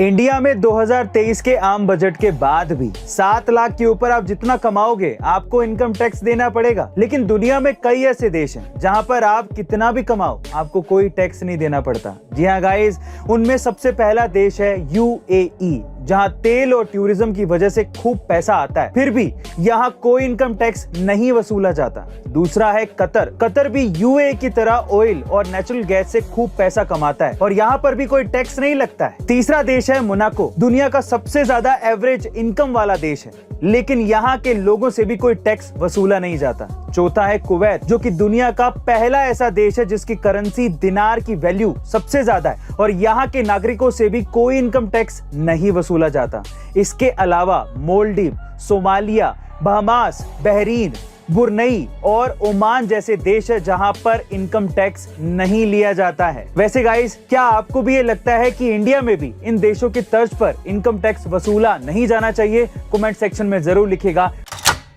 India में 2023 के आम बजट के बाद भी 7 लाख के ऊपर आप जितना कमाओगे आपको इनकम टैक्स देना पड़ेगा। लेकिन दुनिया में कई ऐसे देश हैं जहां पर आप कितना भी कमाओ आपको कोई टैक्स नहीं देना पड़ता। जी हाँ गाइस, उनमें सबसे पहला देश है यूएई, जहां तेल और टूरिज्म की वजह से खूब पैसा आता है, फिर भी यहां कोई इनकम टैक्स नहीं वसूला जाता। दूसरा है कतर। कतर भी यूएई की तरह ऑयल और नेचुरल गैस से खूब पैसा कमाता है और यहां पर भी कोई टैक्स नहीं लगता है। तीसरा देश है मोनाको, दुनिया का सबसे ज्यादा एवरेज इनकम वाला देश है, लेकिन यहाँ के लोगों से भी कोई टैक्स वसूला नहीं जाता। चौथा है कुवैत, जो कि दुनिया का पहला ऐसा देश है जिसकी करेंसी दिनार की वैल्यू सबसे ज्यादा है और यहाँ के नागरिकों से भी कोई इनकम टैक्स नहीं वसूला जाता। इसके अलावा मोल्डीव, सोमालिया, बहामास, बहरीन, बुरनई और ओमान जैसे देश है जहां पर इनकम टैक्स नहीं लिया जाता है। वैसे गाइस, क्या आपको भी ये लगता है कि इंडिया में भी इन देशों की तर्ज पर इनकम टैक्स वसूला नहीं जाना चाहिए? कमेंट सेक्शन में जरूर लिखिएगा।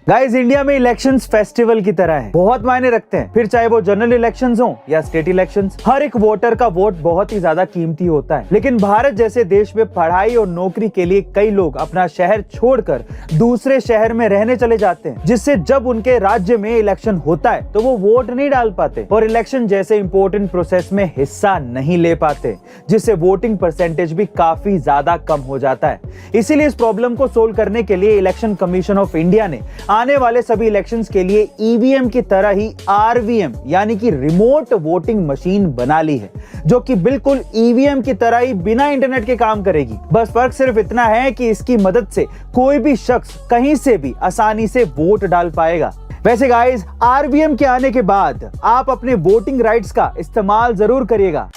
गाइस, इंडिया में इलेक्शंस फेस्टिवल की तरह है, बहुत मायने रखते हैं। फिर चाहे वो जनरल इलेक्शंस हो या स्टेट इलेक्शंस, हर एक वोटर का वोट बहुत ही ज्यादा कीमती होता है। लेकिन भारत जैसे देश में पढ़ाई और नौकरी के लिए कई लोग अपना शहर छोड़कर दूसरे शहर में रहने चले जाते हैं, जिससे जब उनके राज्य में इलेक्शन होता है तो वो वोट नहीं डाल पाते और इलेक्शन जैसे इंपॉर्टेंट प्रोसेस में हिस्सा नहीं ले पाते, जिससे वोटिंग परसेंटेज भी काफी ज्यादा कम हो जाता है। इसीलिए इस प्रॉब्लम को सोल्व करने के लिए इलेक्शन कमीशन ऑफ इंडिया ने आने वाले सभी इलेक्शंस के लिए ईवीएम की तरह ही आरवीएम यानी कि रिमोट वोटिंग मशीन बना ली है, जो कि बिल्कुल ईवीएम की तरह ही बिना इंटरनेट के काम करेगी। बस फर्क सिर्फ इतना है कि इसकी मदद से कोई भी शख्स कहीं से भी आसानी से वोट डाल पाएगा। वैसे गाइस, आरवीएम के आने के बाद आप अपने वोटिंग राइट्स का इस्तेमाल जरूर करिएगा।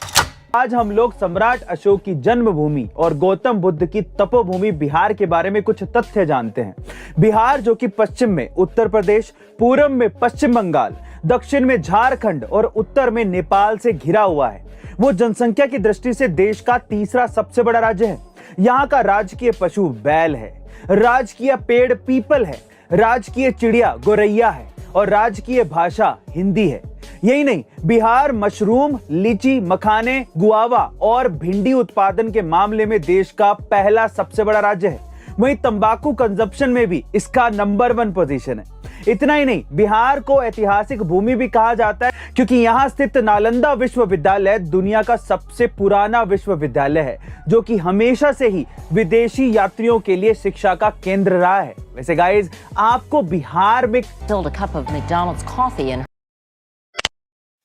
आज हम लोग सम्राट अशोक की जन्मभूमि और गौतम बुद्ध की तपोभूमि बिहार के बारे में कुछ तथ्य जानते हैं। बिहार, जो कि पश्चिम में उत्तर प्रदेश, पूर्व में पश्चिम बंगाल, दक्षिण में झारखंड और उत्तर में नेपाल से घिरा हुआ है, वो जनसंख्या की दृष्टि से देश का तीसरा सबसे बड़ा राज्य है। यहाँ का राजकीय पशु बैल है, राजकीय पेड़ पीपल है, राजकीय चिड़िया गोरैया है और राजकीय भाषा हिंदी है। यही नहीं, बिहार मशरूम, लीची, मखाने, गुआवा और भिंडी उत्पादन के मामले में देश का पहला सबसे बड़ा राज्य है। वहीं तंबाकू कंजप्शन में भी इसका नंबर 1 पोजीशन है। इतना ही नहीं, बिहार को ऐतिहासिक भूमि भी कहा जाता है क्योंकि यहाँ स्थित नालंदा विश्वविद्यालय दुनिया का सबसे पुराना विश्वविद्यालय है, जो कि हमेशा से ही विदेशी यात्रियों के लिए शिक्षा का केंद्र रहा है। वैसे गाइस, आपको बिहार में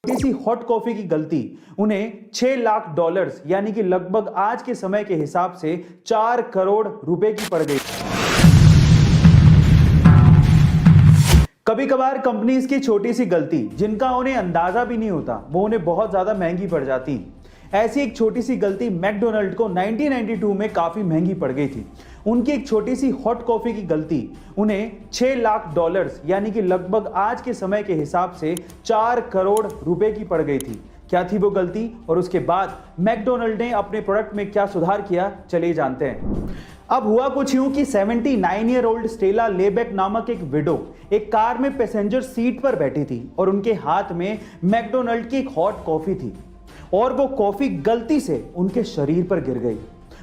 किसी हॉट कॉफी की गलती उन्हें $6 लाख यानी कि लगभग आज के समय के हिसाब से 4 करोड़ रुपए की पड़ गई। कभी कभार कंपनीज की छोटी सी गलती, जिनका उन्हें अंदाजा भी नहीं होता, वो उन्हें बहुत ज्यादा महंगी पड़ जाती। ऐसी एक छोटी सी गलती मैकडोनल्ड को 1992 में काफी महंगी पड़ गई थी। उनकी एक छोटी सी हॉट कॉफी की गलती उन्हें $6 लाख यानी कि लगभग आज के समय के हिसाब से 4 करोड़ रुपए की पड़ गई थी। क्या थी वो गलती और उसके बाद मैकडोनल्ड ने अपने प्रोडक्ट में क्या सुधार किया, चलिए जानते हैं। अब हुआ कुछ यूं कि 79 ईयर ओल्ड स्टेला लेबेक नामक एक विडो एक कार में पैसेंजर सीट पर बैठी थी और उनके हाथ में मैकडोनल्ड की एक हॉट कॉफी थी और वो कॉफी गलती से उनके शरीर पर गिर गई।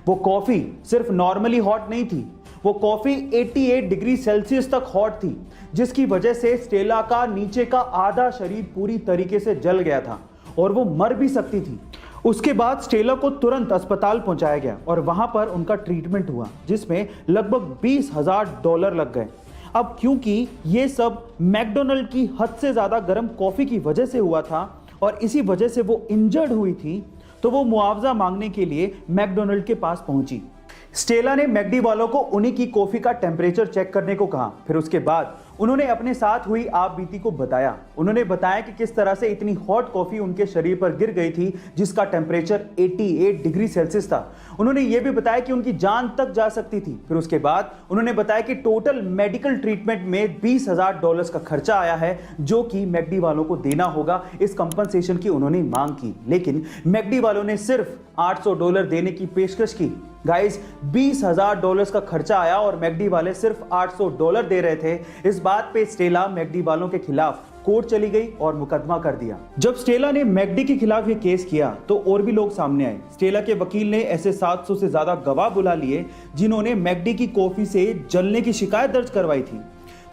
वो कॉफी सिर्फ नॉर्मली हॉट नहीं थी, वो कॉफी 88 डिग्री सेल्सियस तक हॉट थी, जिसकी वजह से स्टेला का नीचे का आधा शरीर पूरी तरीके से जल गया था और वो मर भी सकती थी। उसके बाद स्टेला को तुरंत अस्पताल पहुंचाया गया और वहां पर उनका ट्रीटमेंट हुआ, जिसमें लगभग $20,000 लग गए। अब क्योंकि ये सब मैकडोनल्ड की हद से ज्यादा गर्म कॉफी की वजह से हुआ था और इसी वजह से वो इंजर्ड हुई थी, तो वो मुआवजा मांगने के लिए मैकडोनल्ड के पास पहुंची। स्टेला ने मैकडी वालों को उन्हीं की कॉफी का टेम्परेचर चेक करने को कहा। फिर उसके बाद उन्होंने अपने साथ हुई आप बीती को बताया। उन्होंने बताया कि किस तरह से इतनी हॉट कॉफी उनके शरीर पर गिर गई थी, जिसका टेम्परेचर 88 डिग्री सेल्सियस था। उन्होंने ये भी बताया कि उनकी जान तक जा सकती थी। फिर उसके बाद उन्होंने बताया कि टोटल मेडिकल ट्रीटमेंट में $20,000 का खर्चा आया है, जो कि मैकडी वालों को देना होगा। इस कंपनसेशन की उन्होंने मांग की, लेकिन मैकडी वालों ने सिर्फ $800 देने की पेशकश की। गाइस, $20,000 का खर्चा आया और मैकडी वाले सिर्फ $800 दे रहे थे। इस बात पे स्टेला मैकडी वालों के खिलाफ कोर्ट चली गई और मुकदमा कर दिया। जब स्टेला ने मैकडी के खिलाफ ये केस किया तो और भी लोग सामने आए। स्टेला के वकील ने ऐसे 700 से ज्यादा गवाह बुला लिए जिन्होंने मैकडी की कॉफी से जलने की शिकायत दर्ज करवाई थी।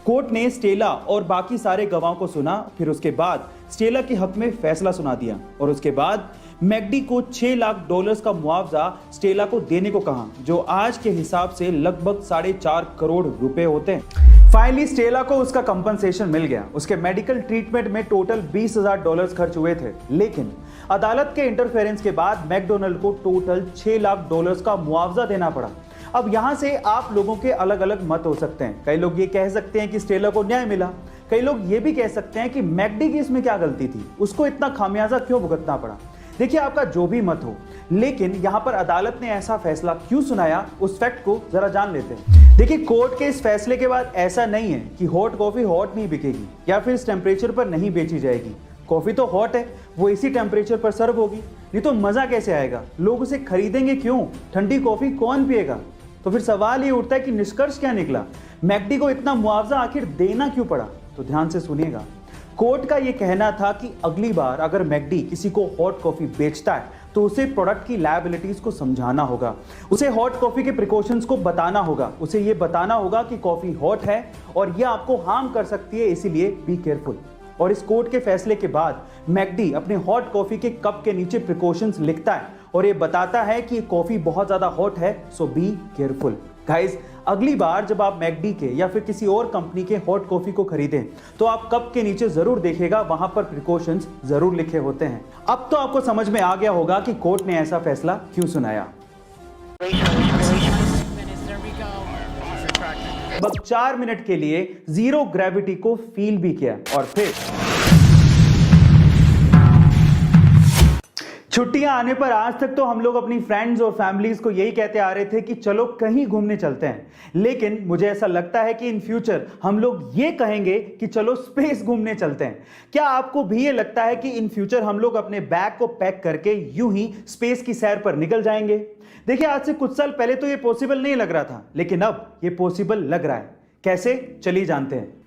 कोर्ट ने स्टेला और बाकी सारे गवाहों को सुना, फिर उसके बाद स्टेला के हक में फैसला सुना दिया और उसके बाद मैकडी को $6 लाख का मुआवजा स्टेला को देने को कहा, जो आज के हिसाब से लगभग 4.5 करोड़ रुपए होते हैं। फाइनली स्टेला को उसका कंपनसेशन मिल गया। उसके मेडिकल ट्रीटमेंट में टोटल $20,000 खर्च हुए थे, लेकिन अदालत के इंटरफेरेंस के बाद मैकडोनल्ड को टोटल $6 लाख का मुआवजा देना पड़ा। अब यहां से आप लोगों के अलग अलग मत हो सकते हैं। कई लोग ये कह सकते हैं कि स्टेला को न्याय मिला, कई लोग ये भी कह सकते हैं कि मैकडी की इसमें क्या गलती थी, उसको इतना खामियाजा क्यों भुगतना पड़ा। देखिए, आपका जो भी मत हो, लेकिन यहां पर अदालत ने ऐसा फैसला क्यों सुनाया, उस फैक्ट को जरा जान लेते हैं। देखिए, कोर्ट के इस फैसले के बाद ऐसा नहीं है कि हॉट कॉफी हॉट नहीं बिकेगी या फिर इस टेम्परेचर पर नहीं बेची जाएगी। कॉफी तो हॉट है, वो इसी टेम्परेचर पर सर्व होगी, नहीं तो मजा कैसे आएगा, लोग उसे खरीदेंगे क्यों, ठंडी कॉफी कौन पिएगा। तो फिर सवाल ये उठता है कि निष्कर्ष क्या निकला, मैकडी को इतना मुआवजा आखिर देना क्यों पड़ा। तो ध्यान से सुनिएगा। कोर्ट का यह कहना था कि अगली बार अगर मैकडी किसी को हॉट कॉफी बेचता है तो उसे प्रोडक्ट की लायबिलिटीज को समझाना होगा, उसे हॉट कॉफी के प्रिकॉशंस को बताना होगा, उसे यह बताना होगा कि कॉफी हॉट है और यह आपको हार्म कर सकती है, इसीलिए बी केयरफुल। और इस कोर्ट के फैसले के बाद मैकडी अपने हॉट कॉफी के कप के नीचे प्रिकॉशंस लिखता है और ये बताता है कि कॉफी बहुत ज्यादा हॉट है, सो बी केयरफुल। गाइस, अगली बार जब आप मैकडी के या फिर किसी और कंपनी के हॉट कॉफी को खरीदें तो आप कप के नीचे जरूर देखिएगा, वहां पर प्रिकॉशंस जरूर लिखे होते हैं। अब तो आपको समझ में आ गया होगा कि कोर्ट ने ऐसा फैसला क्यों सुनाया। लगभग 4 मिनट के लिए जीरो ग्रेविटी को फील भी किया और फिर छुट्टियां आने पर आज तक तो हम लोग अपनी फ्रेंड्स और फैमिलीज को यही कहते आ रहे थे कि चलो कहीं घूमने चलते हैं, लेकिन मुझे ऐसा लगता है कि इन फ्यूचर हम लोग ये कहेंगे कि चलो स्पेस घूमने चलते हैं। क्या आपको भी ये लगता है कि इन फ्यूचर हम लोग अपने बैग को पैक करके यूं ही स्पेस की सैर पर निकल जाएंगे? देखिए, आज से कुछ साल पहले तो ये पॉसिबल नहीं लग रहा था, लेकिन अब ये पॉसिबल लग रहा है। कैसे, चलिए जानते हैं।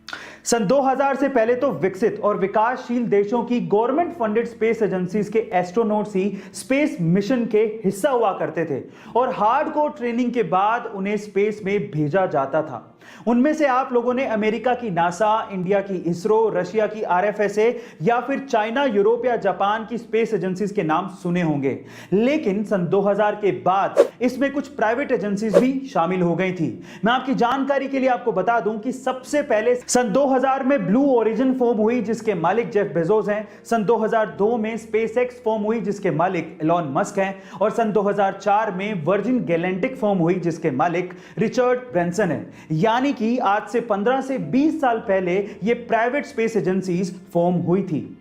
सन 2000 से पहले तो विकसित और विकासशील देशों की गवर्नमेंट फंडेड स्पेस एजेंसीज के एस्ट्रोनॉट्स ही स्पेस मिशन के हिस्सा हुआ करते थे और हार्डकोर ट्रेनिंग के बाद उन्हें स्पेस में भेजा जाता था। उनमें से आप लोगों ने अमेरिका की नासा, इंडिया की इसरो, रशिया की RFSA या फिर चाइना, यूरोप या जापान की स्पेस एजेंसीज के नाम सुने होंगे। लेकिन सन 2000 के बाद इसमें कुछ प्राइवेट एजेंसीज भी शामिल हो गई थी। मैं आपकी जानकारी के लिए आपको बता दूं कि सबसे पहले सन 2000 में ब्लू ओरिजिन फॉर्म हुई जिसके मालिक जेफ बेजोस हैं। सन 2002 में स्पेसएक्स फॉर्म हुई जिसके मालिक एलॉन मस्क हैं और सन 2004 में वर्जिन गैलेक्टिक फॉर्म हुई जिसके मालिक रिचर्ड ब्रैंसन हैं। यानी कि आज से 15 से 20 साल पहले ये प्राइवेट स्पेस एजेंसीज फॉर्म हुई थी।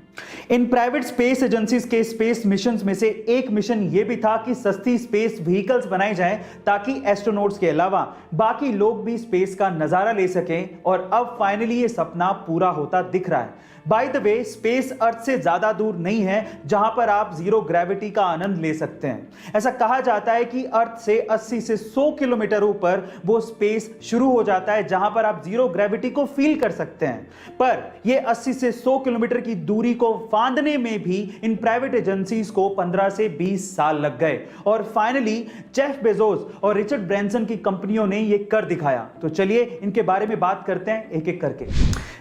इन प्राइवेट स्पेस एजेंसीज के स्पेस मिशंस में से एक मिशन यह भी था कि सस्ती स्पेस व्हीकल्स बनाई जाएं ताकि एस्ट्रोनॉट्स के अलावा बाकी लोग भी स्पेस का नजारा ले सकें, और अब फाइनली ये सपना पूरा होता दिख रहा है। बाय द वे, स्पेस अर्थ से ज्यादा दूर नहीं है जहां पर आप जीरो ग्रेविटी का आनंद ले सकते हैं। ऐसा कहा जाता है कि अर्थ से 80 से 100 किलोमीटर ऊपर वो स्पेस शुरू हो जाता है जहां पर आप जीरो ग्रेविटी को फील कर सकते हैं। पर ये 80 से 100 किलोमीटर की दूरी को फांदने में भी इन प्राइवेट एजेंसीज को 15 से 20 साल लग गए और फाइनली जेफ बेजोस और रिचर्ड ब्रैंसन की कंपनियों ने ये कर दिखाया। तो चलिए इनके बारे में बात करते हैं एक एक करके।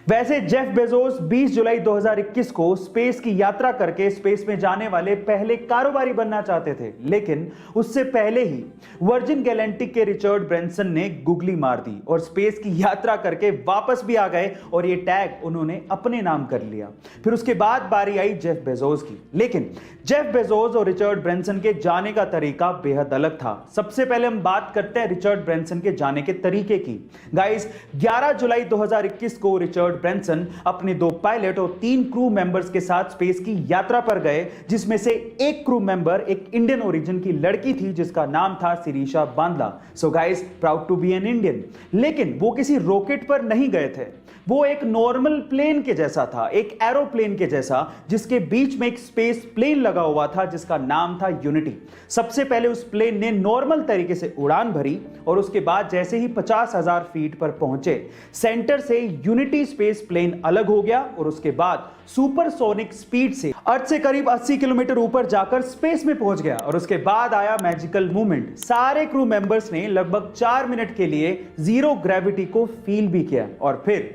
वैसे जेफ बेजोस 20 जुलाई 2021 को स्पेस की यात्रा करके स्पेस में जाने वाले पहले कारोबारी बनना चाहते थे, लेकिन उससे पहले ही वर्जिन गैलेक्टिक के रिचर्ड ब्रैंसन ने गुगली मार दी और स्पेस की यात्रा करके वापस भी आ गए और ये टैग उन्होंने अपने नाम कर लिया। फिर उसके बाद बारी आई जेफ बेजोस की, लेकिन जेफ बेजोस और रिचर्ड ब्रैंसन के जाने का तरीका बेहद अलग था। सबसे पहले हम बात करते हैं रिचर्ड ब्रैंसन के जाने के तरीके की। गाइस, 11 जुलाई 2021 को रिचर्ड ब्रैंसन अपने 2 पायलट और 3 क्रू मेंबर्स के साथ स्पेस की यात्रा पर गए, जिसमें से एक क्रू मेंबर एक इंडियन ओरिजिन की लड़की थी जिसका नाम था Shirisha Bandla. So guys, proud to be an Indian. लेकिन वो किसी रॉकेट पर नहीं गए थे, वो एक नॉर्मल प्लेन के जैसा था, एक एरोप्लेन के जैसा, जिसके बीच में एक स्पेस प्लेन लगा हुआ था जिसका नाम था यूनिटी। सबसे पहले उस प्लेन ने नॉर्मल तरीके से उड़ान भरी और उसके बाद जैसे ही 50,000 फीट पर पहुंचे, सेंटर से यूनिटी स्पेस प्लेन अलग हो गया और उसके बाद सुपरसोनिक स्पीड से अर्थ से करीब 80 किलोमीटर ऊपर जाकर स्पेस में पहुंच गया। और उसके बाद आया मैजिकल मोमेंट। सारे क्रू मेंबर्स ने लगभग 4 मिनट के लिए जीरो ग्रेविटी को फील भी किया और फिर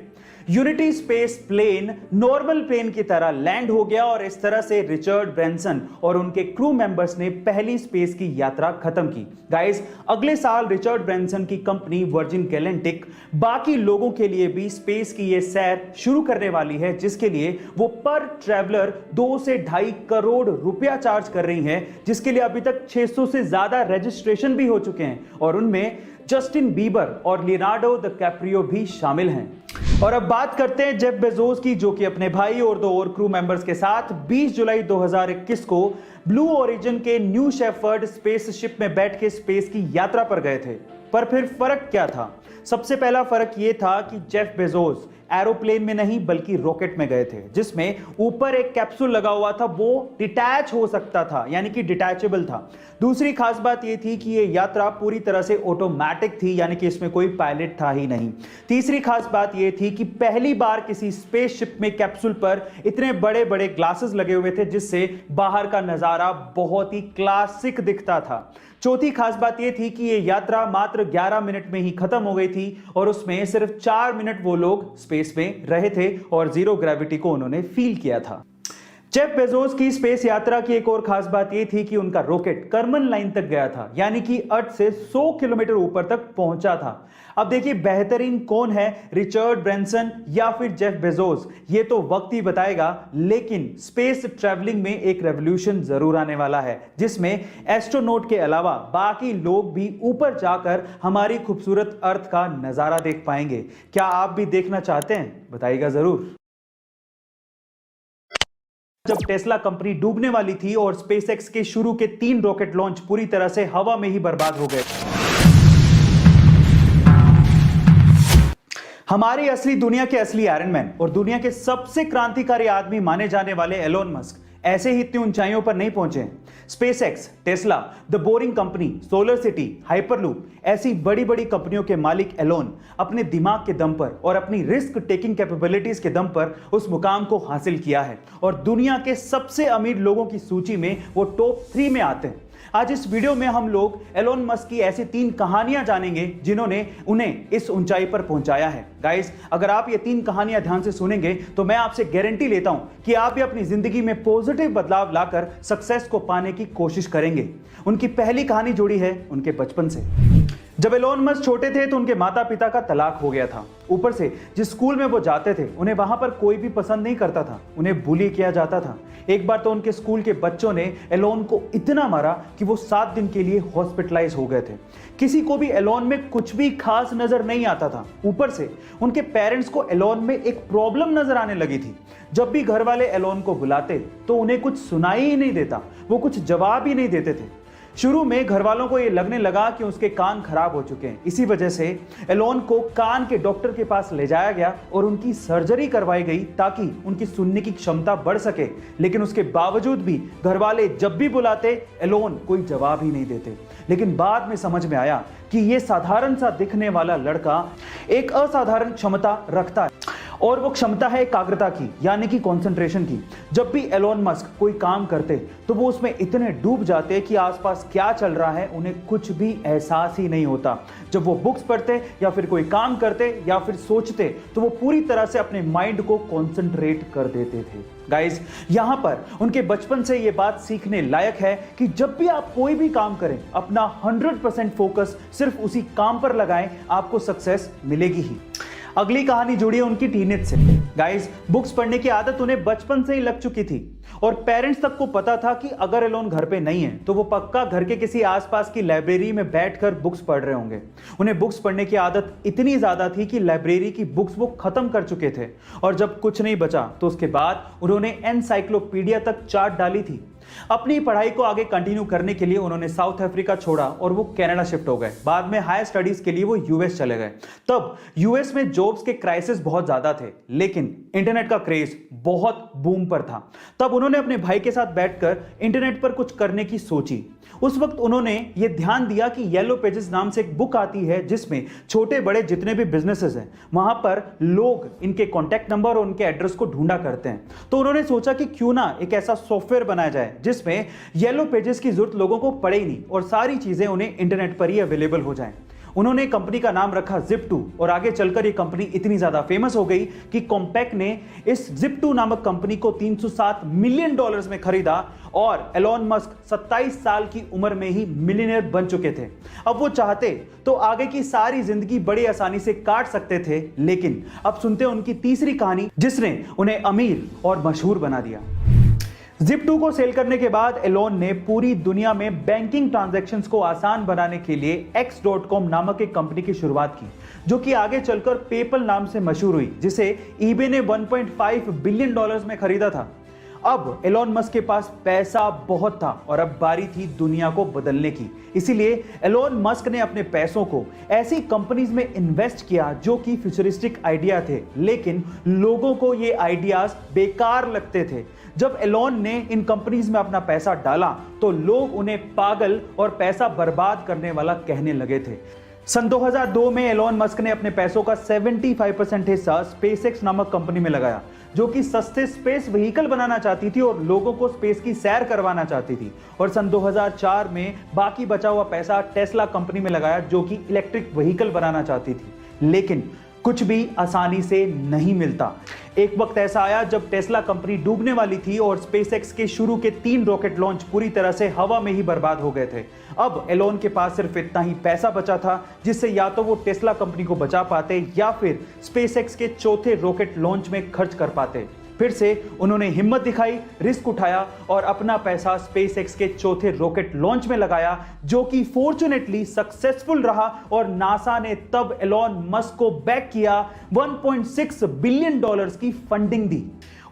unity space plane normal plane की तरह लैंड हो गया। और इस तरह से रिचर्ड ब्रैंसन और उनके क्रू मेंबर्स ने पहली स्पेस की यात्रा खत्म की। गाइस, अगले साल रिचर्ड ब्रैंसन की कंपनी वर्जिन गैलेक्टिक बाकी लोगों के लिए भी स्पेस की ये सैर शुरू करने वाली है, जिसके लिए वो पर ट्रैवलर 2 से 2.5 करोड़ रुपया चार्ज कर रही है, जिसके लिए अभी तक 600 से ज्यादा रजिस्ट्रेशन भी हो चुके हैं और उनमें जस्टिन बीबर और लियोनार्डो डिकैप्रियो भी शामिल हैं। और अब बात करते हैं जेफ बेजोस की, जो कि अपने भाई और 2 और क्रू मेंबर्स के साथ 20 जुलाई 2021 को ब्लू ओरिजिन के न्यू शेफर्ड स्पेसशिप में बैठ के स्पेस की यात्रा पर गए थे। पर फिर फर्क क्या था? सबसे पहला फर्क यह था कि जेफ बेजोस एरोप्लेन में नहीं बल्कि रॉकेट में गए थे, जिसमें ऊपर एक कैप्सूल लगा हुआ था, वो डिटैच हो सकता था, यानी कि डिटैचेबल था। दूसरी खास बात यह थी कि यह यात्रा पूरी तरह से ऑटोमेटिक थी, यानी कि इसमें कोई पायलट था ही नहीं। तीसरी खास बात यह थी कि पहली बार किसी स्पेसशिप में कैप्सूल पर इतने बड़े बड़े ग्लासेस लगे हुए थे, जिससे बाहर का नजारा बहुत ही क्लासिक दिखता था। चौथी खास बात यह थी कि यह यात्रा मात्र 11 मिनट में ही खत्म हो गई थी और उसमें सिर्फ 4 मिनट वो लोग स्पेस में रहे थे और जीरो ग्रेविटी को उन्होंने फील किया था। जेफ बेजोस की स्पेस यात्रा की एक और खास बात यह थी कि उनका रॉकेट कर्मन लाइन तक गया था, यानी कि अर्थ से 100 किलोमीटर ऊपर तक पहुंचा था। अब देखिए, बेहतरीन कौन है, रिचर्ड ब्रैंसन या फिर जेफ बेजोस, ये तो वक्त ही बताएगा। लेकिन स्पेस ट्रैवलिंग में एक रेवोल्यूशन जरूर आने वाला है, जिसमें एस्ट्रोनॉट के अलावा बाकी लोग भी ऊपर जाकर हमारी खूबसूरत अर्थ का नजारा देख पाएंगे। क्या आप भी देखना चाहते हैं? बताइएगा जरूर। जब टेस्ला कंपनी डूबने वाली थी और स्पेसएक्स के शुरू के 3 रॉकेट लॉन्च पूरी तरह से हवा में ही बर्बाद हो गए, हमारी असली दुनिया के असली आयरन मैन और दुनिया के सबसे क्रांतिकारी आदमी माने जाने वाले एलोन मस्क ऐसे ही इतनी ऊंचाइयों पर नहीं पहुंचे। SpaceX, Tesla, the boring company, solar city, hyperloop, ऐसी बड़ी बड़ी कंपनियों के मालिक एलोन अपने दिमाग के दम पर और अपनी रिस्क टेकिंग कैपेबिलिटीज के दम पर उस मुकाम को हासिल किया है और दुनिया के सबसे अमीर लोगों की सूची में वो टॉप 3 में आते हैं। आज इस वीडियो में हम लोग एलोन मस्क की ऐसी 3 कहानियां जानेंगे जिन्होंने उन्हें इस ऊंचाई पर पहुंचाया है। गाइस, अगर आप ये 3 कहानियां ध्यान से सुनेंगे तो मैं आपसे गारंटी लेता हूं कि आप भी अपनी जिंदगी में पॉजिटिव बदलाव लाकर सक्सेस को पाने की कोशिश करेंगे। उनकी पहली कहानी जुड़ी है उनके बचपन से। जब एलोन मस्क छोटे थे तो उनके माता पिता का तलाक हो गया था। ऊपर से जिस स्कूल में वो जाते थे उन्हें वहां पर कोई भी पसंद नहीं करता था, उन्हें बुली किया जाता था। एक बार तो उनके स्कूल के बच्चों ने एलोन को इतना मारा कि वो 7 दिन के लिए हॉस्पिटलाइज हो गए थे। किसी को भी एलोन में कुछ भी खास नजर नहीं आता था। ऊपर से उनके पेरेंट्स को एलोन में एक प्रॉब्लम नजर आने लगी थी। जब भी घर वाले एलोन को बुलाते तो उन्हें कुछ सुनाई ही नहीं देता, वो कुछ जवाब ही नहीं देते थे। शुरू में घर वालों को यह लगने लगा कि उसके कान खराब हो चुके हैं। इसी वजह से एलोन को कान के डॉक्टर के पास ले जाया गया और उनकी सर्जरी करवाई गई ताकि उनकी सुनने की क्षमता बढ़ सके। लेकिन उसके बावजूद भी घर वाले जब भी बुलाते एलोन कोई जवाब ही नहीं देते। लेकिन बाद में समझ में आया कि यह साधारण सा दिखने वाला लड़का एक असाधारण क्षमता रखता है और वो क्षमता है एकाग्रता की, यानी कि कंसंट्रेशन की। जब भी एलोन मस्क कोई काम करते तो वो उसमें इतने डूब जाते कि आसपास क्या चल रहा है उन्हें कुछ भी एहसास ही नहीं होता। जब वो बुक्स पढ़ते या फिर कोई काम करते या फिर सोचते तो वो पूरी तरह से अपने माइंड को कंसंट्रेट कर देते थे। गाइस, यहां पर उनके बचपन से ये बात सीखने लायक है कि जब भी आप कोई भी काम करें अपना 100% फोकस सिर्फ उसी काम पर लगाएं, आपको सक्सेस मिलेगी ही। अगली कहानी जुड़ी है उनकी टीनेज से। गाइस, बुक्स पढ़ने की आदत उन्हें बचपन से ही लग चुकी थी और पेरेंट्स तक को पता था कि अगर एलोन घर पे नहीं है तो वो पक्का घर के किसी आसपास की लाइब्रेरी में बैठकर बुक्स पढ़ रहे होंगे। उन्हें बुक्स पढ़ने की आदत इतनी ज्यादा थी कि लाइब्रेरी की बुक्स वो खत्म कर चुके थे और जब कुछ नहीं बचा तो उसके बाद उन्होंने एनसाइक्लोपीडिया तक चाट डाली थी। अपनी पढ़ाई को आगे कंटिन्यू करने के लिए उन्होंने साउथ अफ्रीका छोड़ा और वो कनाडा शिफ्ट हो गए। बाद में हायर स्टडीज के लिए वो यूएस चले गए। तब यूएस में जॉब्स के क्राइसिस बहुत ज्यादा थे, लेकिन इंटरनेट का क्रेज बहुत बूम पर था। तब उन्होंने अपने भाई के साथ बैठकर इंटरनेट पर कुछ करने की सोची। उस वक्त उन्होंने ये ध्यान दिया कि येलो पेजेस नाम से एक बुक आती है जिसमें छोटे बड़े जितने भी बिजनेसेस हैं वहां पर लोग इनके कॉन्टैक्ट नंबर और उनके एड्रेस को ढूंढा करते हैं। तो उन्होंने सोचा कि क्यों ना एक ऐसा सॉफ्टवेयर बनाया जाए जिसमें येलो पेजेस की जरूरत लोगों को पड़े ही नहीं और सारी चीजें उन्हें इंटरनेट पर ही अवेलेबल हो जाएं। उन्होंने कंपनी का नाम रखा Zip2 और आगे चलकर ये कंपनी इतनी ज्यादा फेमस हो गई कि कॉम्पैक्ट ने इस Zip2 नामक कंपनी को $307 मिलियन में खरीदा और एलोन मस्क 27 साल की उम्र में ही मिलियनेयर बन चुके थे। अब वो चाहते तो आगे की सारी जिंदगी बड़ी आसानी से काट सकते थे, लेकिन अब सुनते उनकी तीसरी कहानी जिसने उन्हें अमीर और मशहूर बना दिया। Zip2 को सेल करने के बाद एलोन ने पूरी दुनिया में बैंकिंग ट्रांजैक्शंस को आसान बनाने के लिए X.com नामक एक कंपनी की शुरुआत की, जो कि आगे चलकर पेपल नाम से मशहूर हुई, जिसे eBay ने $1.5 बिलियन में खरीदा था। अब एलोन मस्क के पास पैसा बहुत था और अब बारी थी दुनिया को बदलने की। इसीलिए एलोन मस्क ने अपने पैसों को ऐसी कंपनीज में इन्वेस्ट किया जो कि फ्यूचरिस्टिक आइडिया थे, लेकिन लोगों को ये आइडियाज बेकार लगते थे। जब एलोन ने इन कंपनीज में अपना पैसा डाला तो लोग उन्हें पागल और पैसा बर्बाद करने वाला कहने लगे थे। सन 2002 में एलोन मस्क ने अपने पैसों का 75% हिस्सा स्पेसएक्स नामक कंपनी में लगाया, जो कि सस्ते स्पेस व्हीकल बनाना चाहती थी और लोगों को स्पेस की सैर करवाना चाहती थी। और सन 2004 में बाकी बचा हुआ पैसा टेस्ला कंपनी में लगाया, जो कि इलेक्ट्रिक व्हीकल बनाना चाहती थी। लेकिन कुछ भी आसानी से नहीं मिलता। एक वक्त ऐसा आया जब टेस्ला कंपनी डूबने वाली थी और स्पेसएक्स के शुरू के 3 रॉकेट लॉन्च पूरी तरह से हवा में ही बर्बाद हो गए थे। अब एलोन के पास सिर्फ इतना ही पैसा बचा था जिससे या तो वो टेस्ला कंपनी को बचा पाते या फिर स्पेसएक्स के चौथे रॉकेट लॉन्च में खर्च कर पाते। फिर से उन्होंने हिम्मत दिखाई, रिस्क उठाया और अपना पैसा स्पेसएक्स के चौथे रॉकेट लॉन्च में लगाया, जो कि फॉर्चुनेटली सक्सेसफुल रहा और नासा ने तब एलोन मस्क को बैक किया, $1.6 बिलियन की फंडिंग दी।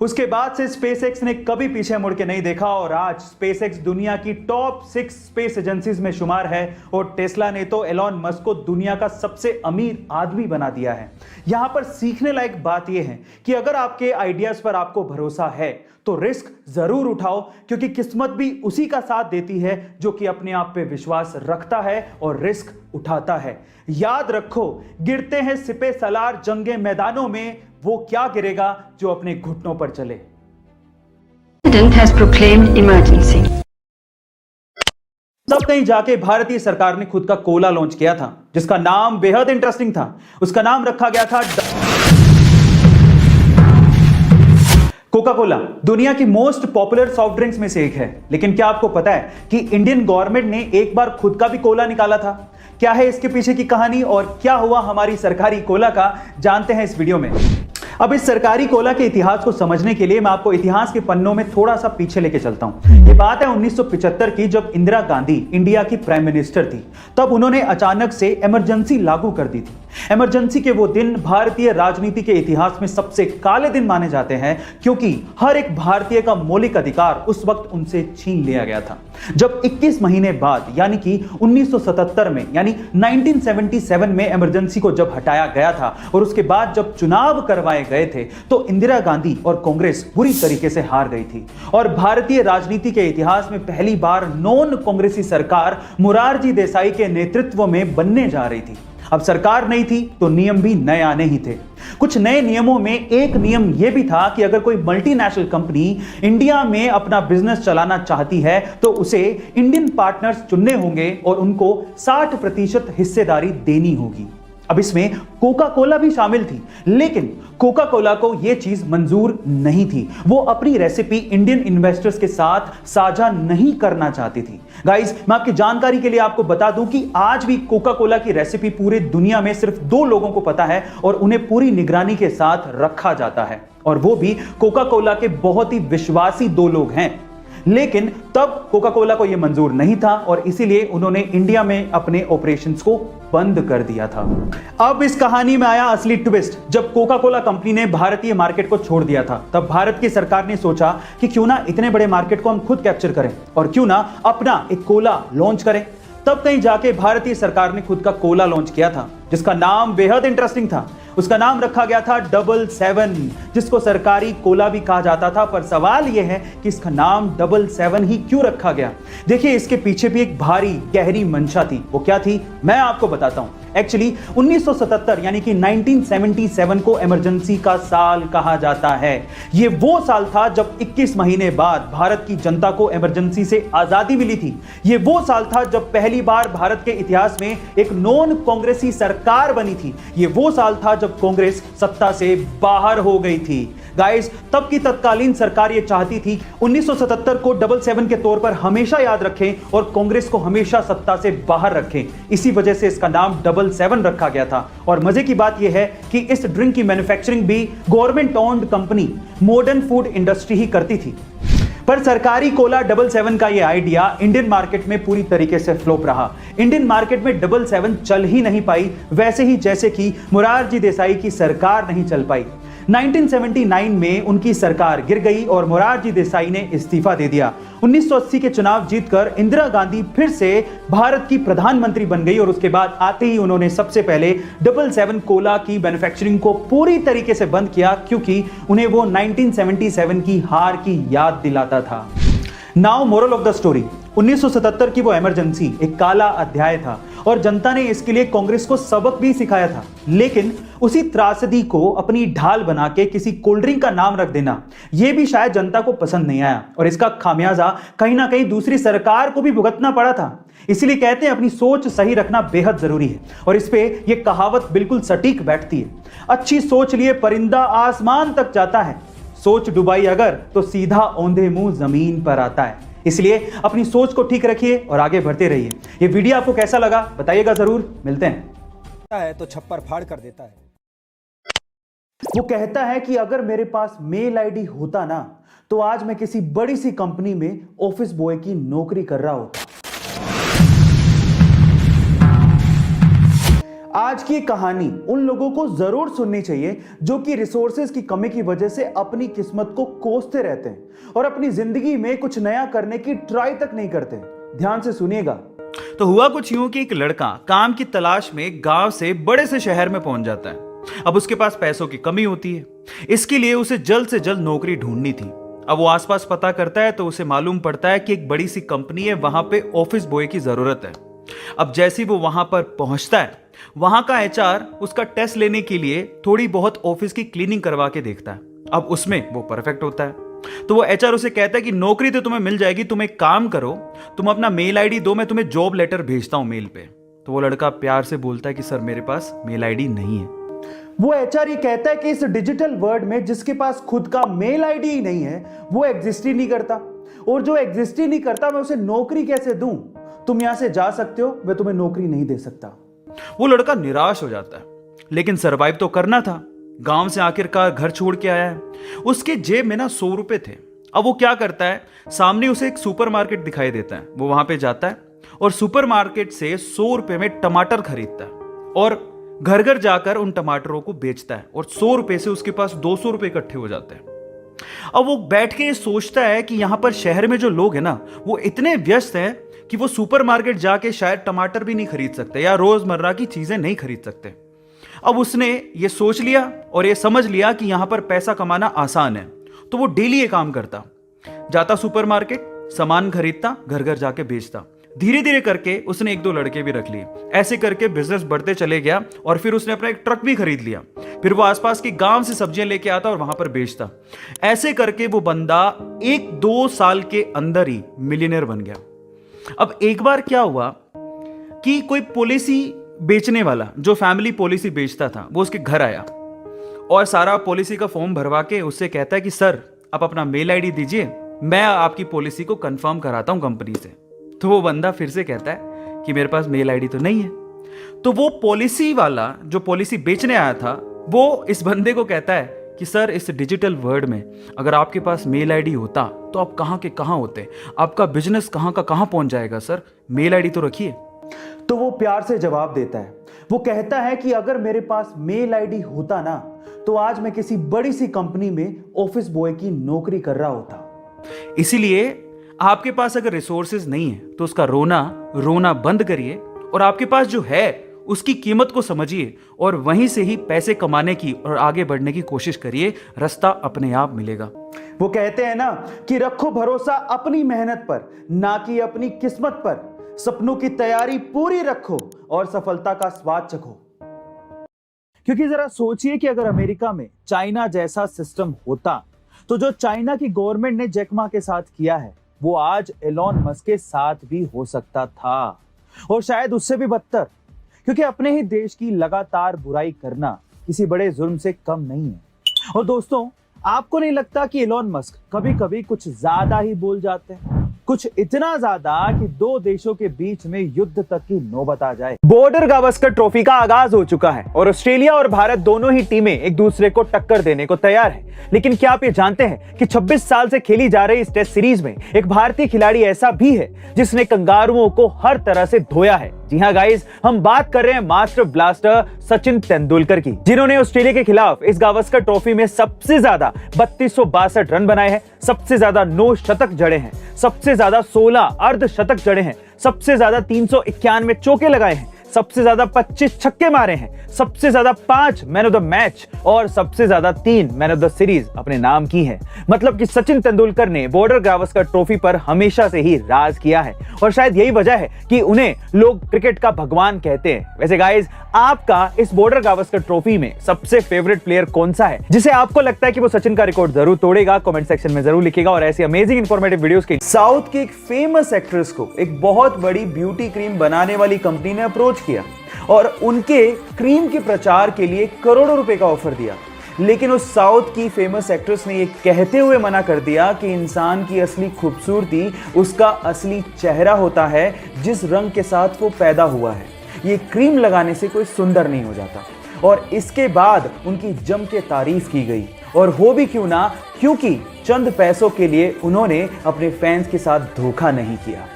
उसके बाद से स्पेसएक्स ने कभी पीछे मुड़ के नहीं देखा और आज स्पेसएक्स दुनिया की टॉप 6 स्पेस एजेंसीज में शुमार है और टेस्ला ने तो एलोन मस्क को दुनिया का सबसे अमीर आदमी बना दिया है। यहां पर सीखने लायक बात यह है कि अगर आपके आइडियाज पर आपको भरोसा है तो रिस्क जरूर उठाओ, क्योंकि किस्मत भी उसी का साथ देती है जो कि अपने आप पे विश्वास रखता है और रिस्क उठाता है। याद रखो, गिरते हैं सिपे सलार जंगे मैदानों में, वो क्या गिरेगा जो अपने घुटनों पर चले। तब कहीं जाके भारतीय सरकार ने खुद का कोला लॉन्च किया था जिसका नाम बेहद इंटरेस्टिंग था। उसका नाम रखा गया था कोका कोला। दुनिया की मोस्ट पॉपुलर सॉफ्ट ड्रिंक्स में से एक है, लेकिन क्या आपको पता है कि इंडियन गवर्नमेंट ने एक बार खुद का भी कोला निकाला था? क्या है इसके पीछे की कहानी और क्या हुआ हमारी सरकारी कोला का, जानते हैं इस वीडियो में। अब इस सरकारी कोला के इतिहास को समझने के लिए मैं आपको इतिहास के पन्नों में थोड़ा सा पीछे लेके चलता हूं। ये बात है 1975 की, जब इंदिरा गांधी इंडिया की प्राइम मिनिस्टर थी। तब उन्होंने अचानक से इमरजेंसी लागू कर दी थी। इमरजेंसी के वो दिन भारतीय राजनीति के इतिहास में सबसे काले दिन माने जाते हैं, क्योंकि हर एक भारतीय का मौलिक अधिकार उस वक्त उनसे छीन लिया गया था। जब 21 महीने बाद यानी कि 1977 में यानी 1977 में इमरजेंसी को जब हटाया गया था और उसके बाद जब चुनाव करवाए गए थे तो इंदिरा गांधी और कांग्रेस बुरी तरीके से हार गई थी और भारतीय राजनीति के इतिहास में पहली बार नॉन कांग्रेसी सरकार मोरारजी देसाई के नेतृत्व में बनने जा रही थी। अब सरकार नहीं थी तो नियम भी नए आने ही थे। कुछ नए नियमों में एक नियम यह भी था कि अगर कोई मल्टीनेशनल कंपनी इंडिया में अपना बिजनेस चलाना चाहती है तो उसे इंडियन पार्टनर्स चुनने होंगे और उनको 60% हिस्सेदारी देनी होगी। अब इसमें कोका कोला भी शामिल थी, लेकिन कोका कोला को यह चीज मंजूर नहीं थी। वो अपनी रेसिपी इंडियन इन्वेस्टर्स के साथ साझा नहीं करना चाहती थी। गाइस, मैं आपकी जानकारी के लिए आपको बता दूं कि आज भी कोका कोला की रेसिपी पूरे दुनिया में सिर्फ 2 लोगों को पता है और उन्हें पूरी निगरानी के साथ रखा जाता है, और वो भी कोका कोला के बहुत ही विश्वासी 2 लोग हैं। लेकिन तब कोका कोला को यह मंजूर नहीं था और इसीलिए उन्होंने इंडिया में अपने ऑपरेशंस को बंद कर दिया था। अब इस कहानी में आया असली ट्विस्ट। जब कोका कोला कंपनी ने भारतीय मार्केट को छोड़ दिया था, तब भारत की सरकार ने सोचा कि क्यों ना इतने बड़े मार्केट को हम खुद कैप्चर करें और क्यों ना अपना एक कोला लॉन्च करें। तब कहीं जाके भारतीय सरकार ने खुद का कोला लॉन्च किया था, जिसका नाम बेहद इंटरेस्टिंग था। उसका नाम रखा गया था 777, जिसको सरकारी कोला भी कहा जाता था। पर सवाल यह है कि इसका नाम 777 ही क्यों रखा गया। देखिए, इसके पीछे भी एक भारी गहरी मंशा थी। वो क्या थी, मैं आपको बताता हूं। एक्चुअली 1977 यानी कि 1977 को इमरजेंसी का साल कहा जाता है। ये वो साल था जब 21 महीने बाद भारत की जनता को इमरजेंसी से आजादी मिली थी। ये वो साल था जब पहली बार भारत के इतिहास में एक नॉन कांग्रेसी सरकार बनी थी। ये वो साल था जब कांग्रेस सत्ता से बाहर हो गई थी। गाइस, तब की तत्कालीन सरकार ये चाहती थी 1977 को 777 के तौर पर हमेशा याद रखें और कांग्रेस को हमेशा सत्ता से बाहर रखें। इसी वजह से इसका नाम 777 रखा गया था। और मजे की बात यह है कि इस ड्रिंक की मैन्युफैक्चरिंग भी government owned company Modern Food Industry ही करती थी। पर सरकारी कोला 777 का यह आइडिया इंडियन मार्केट में पूरी तरीके से फ्लॉप रहा। इंडियन मार्केट में 777 चल ही नहीं पाई, वैसे ही जैसे कि मोरारजी देसाई की सरकार नहीं चल पाई। 1979 में उनकी सरकार गिर गई और मोरारजी देसाई ने इस्तीफा दे दिया। 1980 के चुनाव जीतकर इंदिरा गांधी फिर से भारत की प्रधानमंत्री बन गई और उसके बाद आते ही उन्होंने सबसे पहले 777 कोला की मैन्युफैक्चरिंग को पूरी तरीके से बंद किया, क्योंकि उन्हें वो 1977 की हार की याद दिलाता था। Now moral of the story, 1977 की वो इमरजेंसी एक काला अध्याय था और जनता ने इसके लिए कांग्रेस को सबक भी सिखाया था। लेकिन उसी त्रासदी को अपनी ढाल बना के किसी कोल्ड ड्रिंक का नाम रख देना, यह भी शायद जनता को पसंद नहीं आया और इसका खामियाजा कहीं ना कहीं दूसरी सरकार को भी भुगतना पड़ा था। इसीलिए कहते हैं अपनी सोच सही रखना बेहद जरूरी है और इस पे यह कहावत बिल्कुल सटीक बैठती है। अच्छी सोच लिए परिंदा आसमान तक जाता है, सोच डुबाई अगर तो सीधा औंधे मुंह जमीन पर आता है। इसलिए अपनी सोच को ठीक रखिए और आगे बढ़ते रहिए। ये वीडियो आपको कैसा लगा बताइएगा जरूर। मिलते हैं। तो छप्पर फाड़ कर देता है। वो कहता है कि अगर मेरे पास मेल आईडी होता ना, तो आज मैं किसी बड़ी सी कंपनी में ऑफिस बॉय की नौकरी कर रहा होता। आज की कहानी उन लोगों को जरूर सुननी चाहिए जो कि रिसोर्सेज की कमी की वजह से अपनी किस्मत को कोसते रहते हैं और अपनी जिंदगी में कुछ नया करने की ट्राई तक नहीं करते। ध्यान से सुनिएगा। तो हुआ कुछ यूं कि एक लड़का काम की तलाश में गांव से बड़े से शहर में पहुंच जाता है। अब उसके पास पैसों की कमी होती है, इसके लिए उसे जल्द से जल्द नौकरी ढूंढनी थी। अब वो आसपास पता करता है तो उसे मालूम पड़ता है कि एक बड़ी सी कंपनी है, वहां पे ऑफिस बॉय की जरूरत है। अब जैसे ही वो वहां पर पहुंचता है, वहां का एचआर उसका टेस्ट लेने के लिए थोड़ी बहुत ऑफिस की क्लीनिंग करवा के देखता है। अब उसमें वो परफेक्ट होता है तो वो एचआर उसे कहता है कि नौकरी तो तुम्हें मिल जाएगी, तुम एक काम करो, तुम अपना मेल आईडी दो, मैं तुम्हें जॉब लेटर भेजता हूं मेल पे। तो वो लड़का प्यार से बोलता है कि सर मेरे पास मेल आईडी नहीं है। वो एचआर ये कहता है कि इस डिजिटल वर्ल्ड में जिसके पास खुद का मेल आईडी ही नहीं है वो एग्जिस्ट ही नहीं करता, और जो एग्जिस्ट ही नहीं करता मैं उसे नौकरी कैसे दूं? तुम यहां से जा सकते हो, मैं तुम्हें नौकरी नहीं दे सकता। वो लड़का निराश हो जाता है, लेकिन सरवाइव तो करना था। गांव से आखिरकार घर छोड़ के आया है, उसके जेब में ना 100 रुपए थे। अब वो क्या करता है, सामने उसे एक सुपरमार्केट दिखाई देता है, वो वहां पे जाता है और सुपरमार्केट से 100 रुपए में टमाटर खरीदता है और घर घर जाकर उन टमाटरों को बेचता है और 100 रुपए से उसके पास 200 रुपए इकट्ठे हो जाते हैं। अब वो बैठ के सोचता है कि यहां पर शहर में जो लोग हैं ना, वो इतने व्यस्त हैं कि वो सुपरमार्केट जाके शायद टमाटर भी नहीं खरीद सकते या रोजमर्रा की चीजें नहीं खरीद सकते। अब उसने ये सोच लिया और ये समझ लिया कि यहां पर पैसा कमाना आसान है, तो वो डेली ये काम करता, जाता सुपरमार्केट, सामान खरीदता, घर घर जाके बेचता। धीरे धीरे करके उसने 1-2 लड़के भी रख लिए। ऐसे करके बिजनेस बढ़ते चले गया और फिर उसने अपना एक ट्रक भी खरीद लिया। फिर वो आसपास के गांव से सब्जियां लेके आता और वहां पर बेचता। ऐसे करके वो बंदा 1-2 साल के अंदर ही मिलियनेयर बन गया। अब एक बार क्या हुआ कि कोई पॉलिसी बेचने वाला जो फैमिली पॉलिसी बेचता था, वो उसके घर आया और सारा पॉलिसी का फॉर्म भरवा के उससे कहता है कि सर आप अपना मेल आईडी दीजिए, मैं आपकी पॉलिसी को कंफर्म कराता हूं कंपनी से। तो वो बंदा फिर से कहता है कि मेरे पास मेल आईडी तो नहीं है। तो वो पॉलिसी वाला जो पॉलिसी बेचने आया था, वो इस बंदे को कहता है कि सर इस डिजिटल वर्ल्ड में अगर आपके पास मेल आईडी होता तो आप कहाँ के कहाँ होते, आपका बिजनेस कहाँ का कहाँ पहुंच जाएगा सर, मेल आईडी तो रखिए। तो वो प्यार से जवाब देता है, वो कहता है कि अगर मेरे पास मेल आईडी होता ना तो आज मैं किसी बड़ी सी कंपनी में ऑफिस बॉय की नौकरी कर रहा होता। इसीलिए आपके पास अगर रिसोर्सेज नहीं है तो उसका रोना बंद करिए और आपके पास जो है उसकी कीमत को समझिए और वहीं से ही पैसे कमाने की और आगे बढ़ने की कोशिश करिए, रास्ता अपने आप मिलेगा। वो कहते हैं ना कि रखो भरोसा अपनी मेहनत पर, ना कि अपनी किस्मत पर। सपनों की तैयारी पूरी रखो और सफलता का स्वाद चखो। क्योंकि जरा सोचिए कि अगर अमेरिका में चाइना जैसा सिस्टम होता तो जो चाइना की गवर्नमेंट ने जैक मा के साथ किया है वो आज एलॉन मस्क के साथ भी हो सकता था, और शायद उससे भी बदतर। क्योंकि अपने ही देश की लगातार बुराई करना किसी बड़े जुर्म से कम नहीं है। और दोस्तों, आपको नहीं लगता कि एलॉन मस्क कभी कभी कुछ ज्यादा ही बोल जाते हैं? कुछ इतना ज्यादा कि दो देशों के बीच में युद्ध तक की नौबत आ जाए। बॉर्डर गावस्कर ट्रॉफी का आगाज हो चुका है और ऑस्ट्रेलिया और भारत दोनों ही टीमें एक दूसरे को टक्कर देने को तैयार है। लेकिन क्या आप ये जानते हैं कि 26 साल से खेली जा रही इस टेस्ट सीरीज में एक भारतीय खिलाड़ी ऐसा भी है जिसने कंगारुओं को हर तरह से धोया है। जी हाँ गाइस, हम बात कर रहे हैं मास्टर ब्लास्टर सचिन तेंदुलकर की, जिन्होंने ऑस्ट्रेलिया के खिलाफ इस गावस्कर ट्रॉफी में सबसे ज्यादा 3262 रन बनाए हैं, सबसे ज्यादा 9 शतक जड़े हैं, सबसे ज्यादा 16 अर्धशतक जड़े हैं, सबसे ज्यादा 391 चौके लगाए हैं, सबसे ज्यादा 25 छक्के मारे हैं, सबसे ज्यादा 5 मैन ऑफ द मैच और सबसे ज्यादा 3 मैन ऑफ द सीरीज अपने नाम की है। मतलब कि सचिन तेंदुलकर ने बॉर्डर गावस्कर ट्रॉफी पर हमेशा से ही राज किया है और शायद यही वजह है कि उन्हें लोग क्रिकेट का भगवान कहते हैं। वैसे गाइस, आपका इस बॉर्डर गावस्कर ट्रॉफी में सबसे फेवरेट प्लेयर कौन सा है जिसे आपको लगता है कि वो सचिन का रिकॉर्ड जरूर तोड़ेगा? कमेंट सेक्शन में जरूर लिखिएगा। और ऐसी अमेजिंग इंफॉर्मेटिव वीडियोस के साउथ की एक फेमस एक्ट्रेस को एक बहुत बड़ी ब्यूटी क्रीम बनाने वाली कंपनी ने अप्रोच किया और उनके क्रीम के प्रचार के लिए करोड़ों रुपए का ऑफर दिया। लेकिन उस साउथ की फेमस एक्ट्रेस ने ये कहते हुए मना कर दिया कि इंसान की असली खूबसूरती उसका असली चेहरा होता है, जिस रंग के साथ वो पैदा हुआ है। ये क्रीम लगाने से कोई सुंदर नहीं हो जाता। और इसके बाद उनकी जम के तारीफ की गई, और हो भी क्यों ना, क्योंकि चंद पैसों के लिए उन्होंने अपने फैंस के साथ धोखा नहीं किया।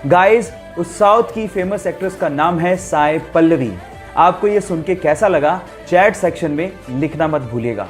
गाइस, उस साउथ की फेमस एक्ट्रेस का नाम है साई पल्लवी। आपको ये सुन के कैसा लगा? चैट सेक्शन में लिखना मत भूलिएगा।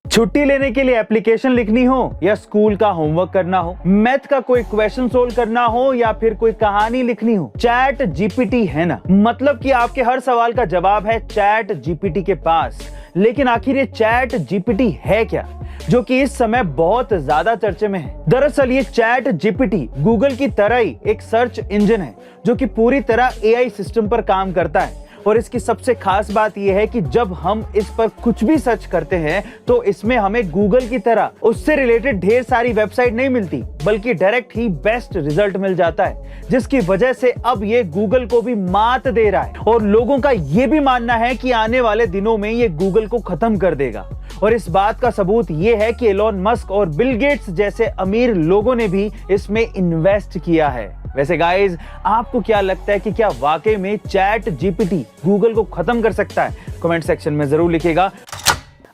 छुट्टी लेने के लिए एप्लीकेशन लिखनी हो या स्कूल का होमवर्क करना हो, मैथ का कोई क्वेश्चन सोल्व करना हो या फिर कोई कहानी लिखनी हो, चैट जीपीटी है ना। मतलब कि आपके हर सवाल का जवाब है चैट जीपीटी के पास। लेकिन आखिर ये चैट जीपीटी है क्या, जो कि इस समय बहुत ज्यादा चर्चे में है? दरअसल ये चैट जीपीटी गूगल की तरह ही एक सर्च इंजन है जो कि पूरी तरह एआई सिस्टम पर काम करता है। और इसकी सबसे खास बात यह है कि जब हम इस पर कुछ भी सर्च करते हैं तो इसमें हमें गूगल की तरह उससे रिलेटेड ढेर सारी वेबसाइट नहीं मिलती, बल्कि डायरेक्ट ही बेस्ट रिजल्ट मिल जाता है, जिसकी वजह से अब ये गूगल को भी मात दे रहा है। और लोगों का ये भी मानना है कि आने वाले दिनों में ये गूगल को खत्म कर देगा। और इस बात का सबूत ये है कि एलॉन मस्क और बिल गेट्स जैसे अमीर लोगों ने भी इसमें इन्वेस्ट किया है। वैसे गाइस, आपको क्या लगता है कि क्या वाकई में चैट जीपीटी गूगल को खत्म कर सकता है? कमेंट सेक्शन में जरूर लिखिएगा।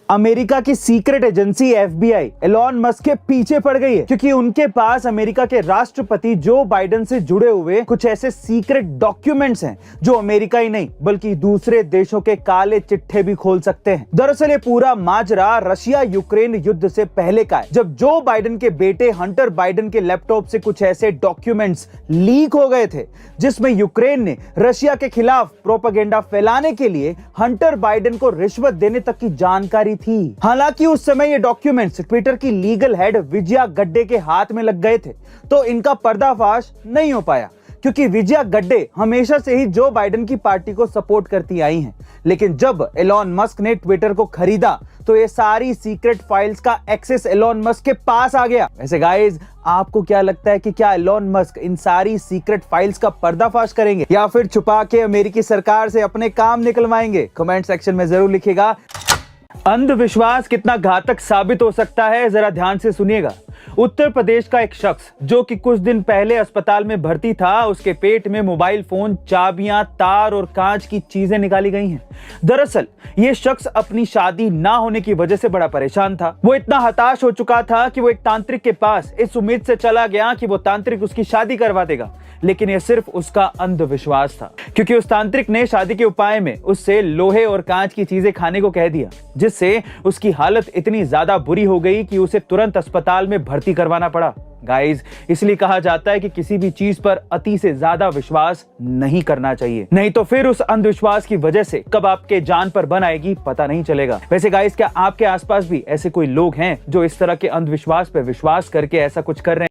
अमेरिका की secret agency FBI Elon Musk के पीछे पड़ गई है, क्योंकि उनके पास अमेरिका के राष्ट्रपति जो बाइडेन से जुड़े हुए कुछ ऐसे सीक्रेट डॉक्यूमेंट्स हैं जो अमेरिका ही नहीं बल्कि दूसरे देशों के काले चिट्ठे भी खोल सकते हैं। दरअसल ये पूरा माजरा रशिया यूक्रेन युद्ध से पहले का है, जब जो बाइडेन के बेटे हंटर बाइडेन के लैपटॉप से कुछ ऐसे डॉक्यूमेंट्स लीक हो गए थे जिसमें यूक्रेन ने रशिया के खिलाफ प्रोपेगेंडा फैलाने के लिए हंटर बाइडेन को रिश्वत देने तक की जानकारी थी। हालांकि उस समय ये डॉक्यूमेंट्स ट्विटर की लीगल हेड विजया गड्डे के हाथ में लग गए थे, तो इनका पर्दाफाश नहीं हो पाया, क्योंकि विजया गड्डे हमेशा से ही जो बाइडेन की पार्टी को सपोर्ट करती आई हैं। लेकिन जब एलॉन मस्क ने ट्विटर को खरीदा तो ये सारी सीक्रेट फाइल्स का एक्सेस एलॉन मस्क के पास आ गया। वैसे गाइस, आपको क्या लगता है कि क्या एलॉन मस्क इन सारी सीक्रेट फाइल्स का पर्दाफाश करेंगे या फिर छुपा के अमेरिकी सरकार से अपने काम निकलवाएंगे? कमेंट सेक्शन में जरूर लिखिएगा। अंधविश्वास कितना घातक साबित हो सकता है, जरा ध्यान से सुनिएगा। उत्तर प्रदेश का एक शख्स जो कि कुछ दिन पहले अस्पताल में भर्ती था, उसके पेट में मोबाइल फोन, चाबियां, तार और कांच की चीजें निकाली गई हैं। दरअसल ये शख्स अपनी शादी ना होने की वजह से बड़ा परेशान था। वो इतना हताश हो चुका था कि वो एक तांत्रिक के पास इस उम्मीद से चला गया कि वो तांत्रिक उसकी शादी करवा देगा, लेकिन यह सिर्फ उसका अंधविश्वास था, क्योंकि उस तांत्रिक ने शादी के उपाय में उससे लोहे और कांच की चीजें खाने को कह दिया, जिससे उसकी हालत इतनी ज्यादा बुरी हो गई कि उसे तुरंत अस्पताल में भर्ती करवाना पड़ा। गाइस, इसलिए कहा जाता है कि किसी भी चीज पर अति से ज्यादा विश्वास नहीं करना चाहिए, नहीं तो फिर उस अंधविश्वास की वजह से कब आपके जान पर बन आएगी पता नहीं चलेगा। वैसे गाइस, क्या आपके आसपास भी ऐसे कोई लोग हैं जो इस तरह के अंधविश्वास पर विश्वास करके ऐसा कुछ कर रहे हैं?